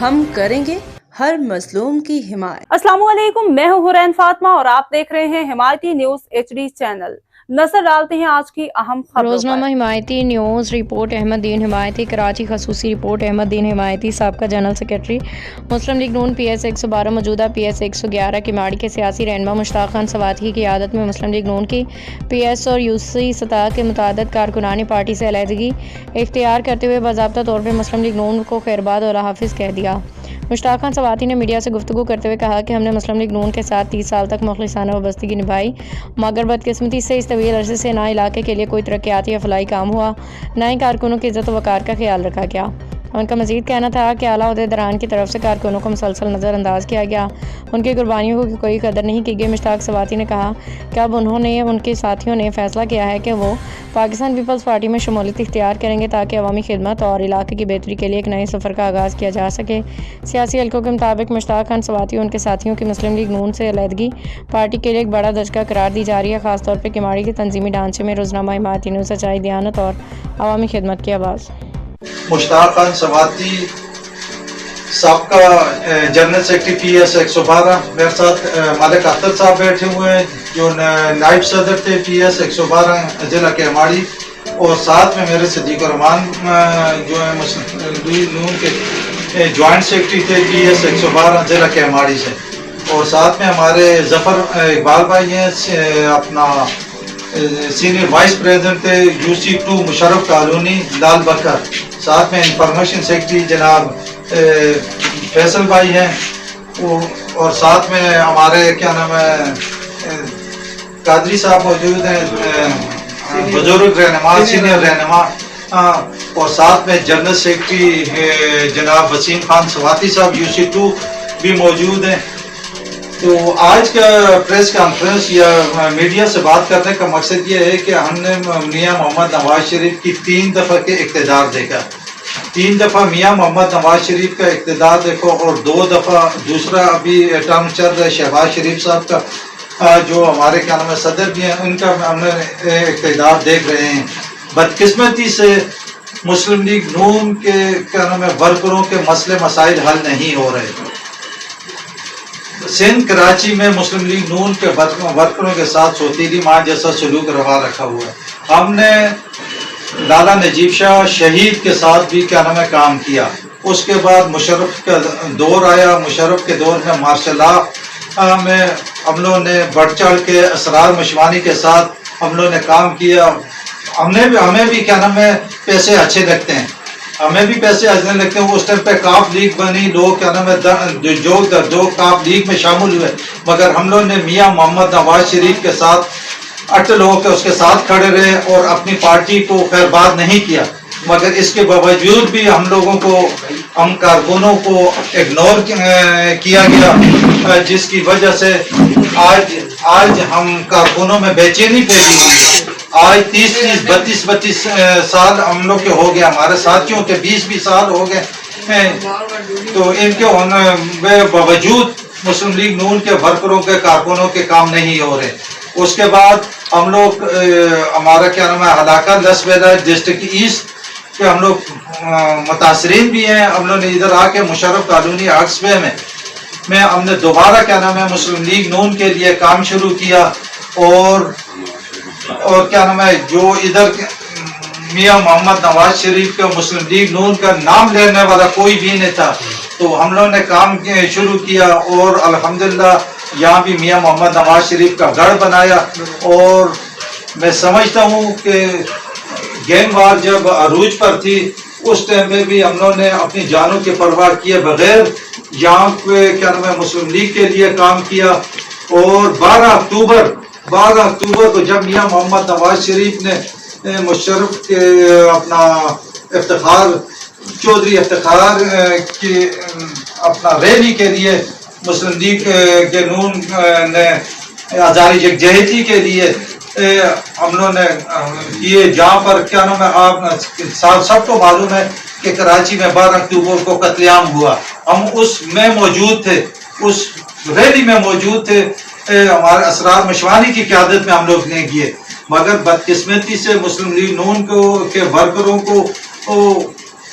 ہم کریں گے ہر مظلوم کی حمایت۔ السلام علیکم، میں ہوں حورین فاطمہ اور آپ دیکھ رہے ہیں حمایتی نیوز HD چینل۔ نظر ڈالتے ہیں آج کی اہم خبروں پر۔ روزنامہ حمایتی نیوز رپورٹ احمد دین حمایتی کراچی خصوصی رپورٹ احمد دین حمایتی سابقہ جنرل سیکرٹری مسلم لیگ نون PS 112 موجودہ PS 111 کماڑی کے سیاسی رہنما مشتاق خان سواتی کی قیادت میں مسلم لیگ نون کی PS اور UC سطح کے متعدد کارکنان پارٹی سے علیحدگی اختیار کرتے ہوئے باضابطہ طور پر مسلم لیگ نون کو خیرباد اور اللہ حافظ کہہ دیا۔ مشتاق خان سواتی نے میڈیا سے گفتگو کرتے ہوئے کہا کہ ہم نے مسلم لیگ نون کے ساتھ 30 سال تک مخلصانہ وابستگی نبھائی، مگر بدقسمتی سے اس طویل عرصے سے نہ علاقے کے لیے کوئی ترقیاتی یا فلاحی کام ہوا، نہ ہی کارکنوں کی عزت و وقار کا خیال رکھا گیا۔ ان کا مزید کہنا تھا کہ اعلیٰ عہدیداران کی طرف سے کارکنوں کو مسلسل نظر انداز کیا گیا، ان کی قربانیوں کی کوئی قدر نہیں کی گئی۔ مشتاق سواتی نے کہا کہ اب انہوں نے ان کے ساتھیوں نے فیصلہ کیا ہے کہ وہ پاکستان پیپلز پارٹی میں شمولیت اختیار کریں گے تاکہ عوامی خدمت اور علاقے کی بہتری کے لیے ایک نئے سفر کا آغاز کیا جا سکے۔ سیاسی حلقوں کے مطابق مشتاق خان سواتی اور ان کے ساتھیوں کی مسلم لیگ نون سے علیحدگی پارٹی کے لیے ایک بڑا دھچکا قرار دی جا رہی ہے، خاص طور پر کماڑی کے تنظیمی ڈھانچے میں۔ روزنامہ حمایتی نیوز سچائی، دیانت اور عوامی خدمت کی آواز۔ مشتاق خان سواتی سابقہ جنرل سیکرٹری PS 112، میرے ساتھ مالک اختر صاحب بیٹھے ہوئے ہیں جو نائب صدر تھے PS 112 ضلع کیماڑی، اور ساتھ میں میرے صدیق الرحمان جو ہے مسلم لیگ نون کے جوائنٹ سیکرٹری تھے PS 112 ضلع کیماڑی سے، اور ساتھ میں ہمارے ظفر اقبال بھائی ہیں اپنا سینئر وائس پریزیڈنٹ تھے UC 2 مشرف کالونی لال بکر، ساتھ میں انفارمیشن سیکرٹری جناب فیصل بھائی ہیں، اور ساتھ میں ہمارے کیا نام ہے قادری صاحب موجود ہیں، بزرگ رہنما سینئر رہنما، اور ساتھ میں جنرل سیکرٹری جناب وسیم خان سواتی صاحب UC 2 بھی موجود ہیں۔ تو آج کا پریس کانفرنس یا میڈیا سے بات کرنے کا مقصد یہ ہے کہ ہم نے میاں محمد نواز شریف کی 3 دفعہ کے اقتدار دیکھا، 3 دفعہ میاں محمد نواز شریف کا اقتدار دیکھو، اور 2 دفعہ دوسرا ابھی ٹرم چل رہا ہے شہباز شریف صاحب کا جو ہمارے کیا نام ہے صدر بھی ہیں، ان کا ہم نے اقتدار دیکھ رہے ہیں۔ بدقسمتی سے مسلم لیگ نون کے کیا نام ہے ورکروں کے مسئلے مسائل حل نہیں ہو رہے۔ سندھ کراچی میں مسلم لیگ نون کے ورکروں کے ساتھ سوتیلی ماں جیسا سلوک روا رکھا ہوا ہے۔ ہم نے لالا نجیب شاہ شہید کے ساتھ بھی کیا نام ہے کام کیا، اس کے بعد مشرف کا دور آیا، مشرف کے دور میں مارشل لاء میں ہم لوگوں نے بڑھ چڑھ کے اسرار مشوانی کے ساتھ ہم لوگوں نے کام کیا۔ ہمیں بھی کیا نام ہے پیسے اچھے لگتے ہیں، ہمیں بھی پیسے اچھے لگتے ہیں۔ اس ٹائم پہ کاف لیگ بنی، لوگ کیا نام ہے جو کاف لیگ میں شامل ہوئے، مگر ہم لوگوں نے میاں محمد نواز شریف کے ساتھ اٹل ہو کے اس کے ساتھ کھڑے رہے اور اپنی پارٹی کو خیرباد نہیں کیا۔ مگر اس کے باوجود بھی ہم لوگوں کو، ہم کارکنوں کو اگنور کیا گیا، جس کی وجہ سے آج ہم کارکنوں میں بے چینی پیدا ہوئی ہے۔ آج 30-32 سال ہم لوگ کے ہو گئے، ہمارے ساتھیوں کے 20 سال ہو گئے ہیں، تو ان کے ہونے باوجود مسلم لیگ نون کے ورکروں کے کارکنوں کے کام نہیں ہو رہے۔ اس کے بعد ہم لوگ ہمارا کیا نام ہے علاقہ لس ویلا ڈسٹرکٹ ایسٹ کے ہم لوگ متاثرین بھی ہیں۔ ہم لوگ نے ادھر آ کے مشرف کالونی آکسوے میں ہم نے دوبارہ کیا نام ہے مسلم لیگ نون کے لیے کام شروع کیا، اور کیا نام ہے جو ادھر میاں محمد نواز شریف کا مسلم لیگ نون کا نام لینے والا کوئی بھی نہیں تھا، تو ہم لوگوں نے کام شروع کیا، اور الحمدللہ یہاں بھی میاں محمد نواز شریف کا گڑھ بنایا۔ اور میں سمجھتا ہوں کہ گینگ وار جب عروج پر تھی اس ٹائم میں بھی ہم لوگوں نے اپنی جانوں کی پرواہ کیے بغیر یہاں پہ کیا نام ہے مسلم لیگ کے لیے کام کیا۔ اور 12 اکتوبر کو جب میاں محمد نواز شریف نے مشرف کے اپنا چودھری افتخار کی اپنا ریلی کے لیے مسلم لیگ کے نون نے آزادی یکجہتی کے لیے ہم لوگوں نے کیے، جہاں پر کیا نام ہے آپ سب کو معلوم ہے کہ کراچی میں 12 اکتوبر کو قتل عام ہوا، ہم اس میں موجود تھے، اس ریلی میں موجود تھے، ہمارے اسرار مشوانی کی قیادت میں ہم لوگ نے کیے۔ مگر بدقسمتی سے مسلم لیگ نون کے ورکروں کو